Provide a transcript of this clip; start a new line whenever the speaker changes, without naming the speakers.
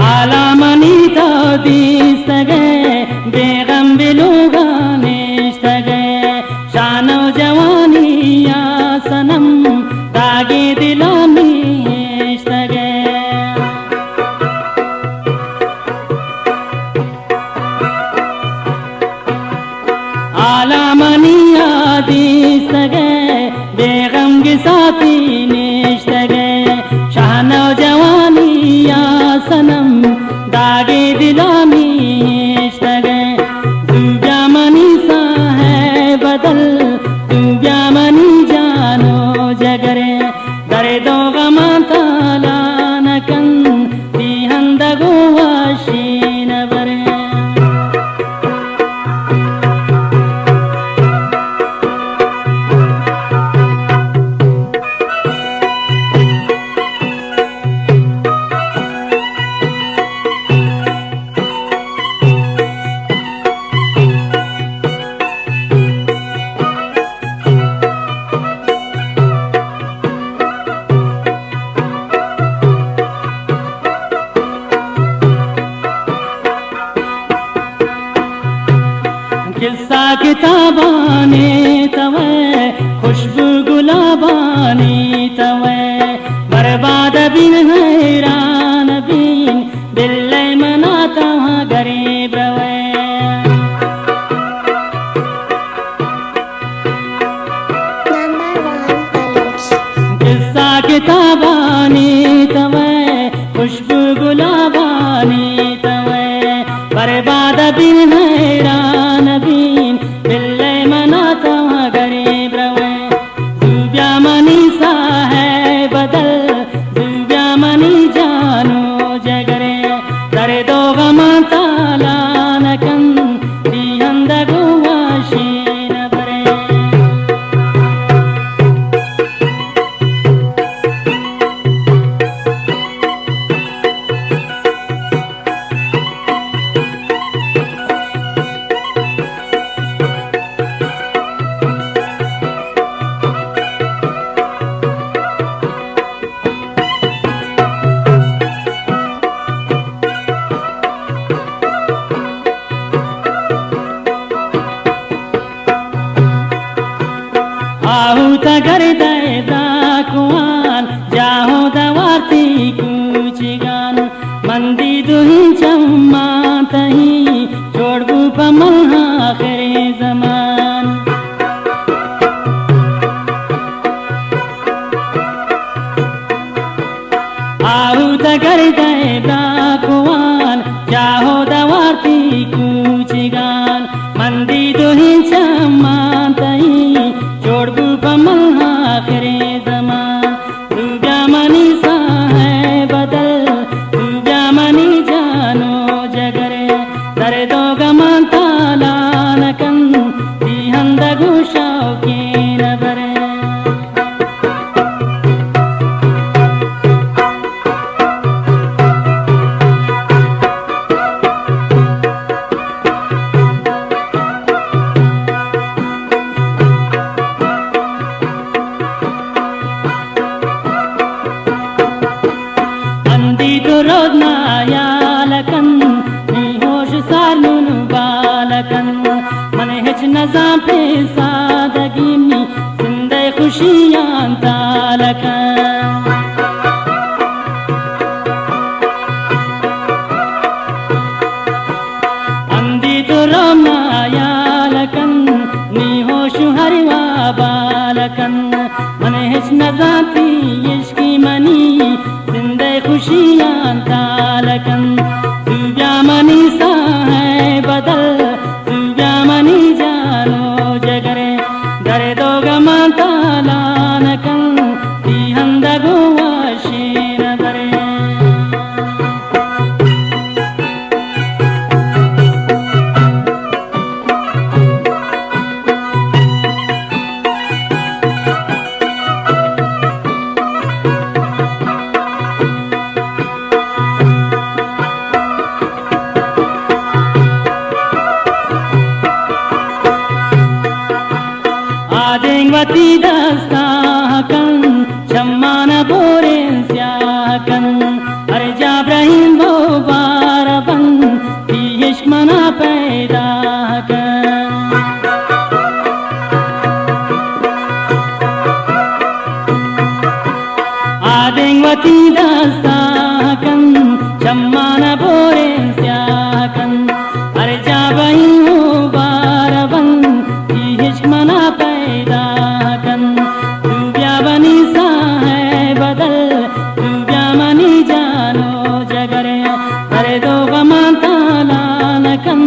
आलामनी तो दिसगे बेगम बिलुगानेश्तगे शानो जवानी या सनम दागे दिलानीश्तगे आलामनी या दिसगे बेगम के साथी नेश्तगे शानो जवानी या सनम दागे दिलानीश्तगे जुब्या मनी सा है बदल जुब्या मनी जानो जगरे दरे दो गमाता लानकन तिहंदगो वाशीन बरे किस्सा किताबाने तवे खुशबू गुलाबानी तवे बर्बाद बिन हैरान बिन दिल मनाता गरीब रवे किस्सा किताबानी तवे खुशबू गुलाबानी तवे बर्बाद बिन हैरान बिन दिल मनाता गरीब रवे जुब्या मनी सा है बदल जुब्या मनी जानो जगरे दरे दो गमाता लानकन दिहंदगो वाशीन बरे घर दैदा कुआन जाहो दवाती कुछ गान मंदी दुही चम्मा तही छोड़बू पमल आखिरी जमान आहू घर दैदा कुआन जाहो दवाती कुछ गान मंदी दुही चम्मा तही छोड़बू पमल आखिरी जमान जुब्या मनी सा है बदल जुब्या मनी जानो जगरे दरे दो गमाता लानकन तिहंदगो शौकीन बरे रोदना यालकन निहोश सालुन बालकन मन हिच नजा पे सादगी में जिंदे खुशियां तालकन अंधी तो रोना यालकन निहोश हरवा बालकन मन हिच नजा पी इश्की मनी जिंदे खुशियां तालकन जुब्या मनी सा है बदल जुब्या मनी जानो जगरे दरे दो गमाता लानकन तिहंदगो वाशीन बरे बची दास्ताकन शम्मान बोरे स्याकन अरे जा बही हो बारबन इश्क मना पैदा कन तू ब्या बनी सा है बदल तू ब्या मनी जानो जगरे अरे दो गमा ताला नकन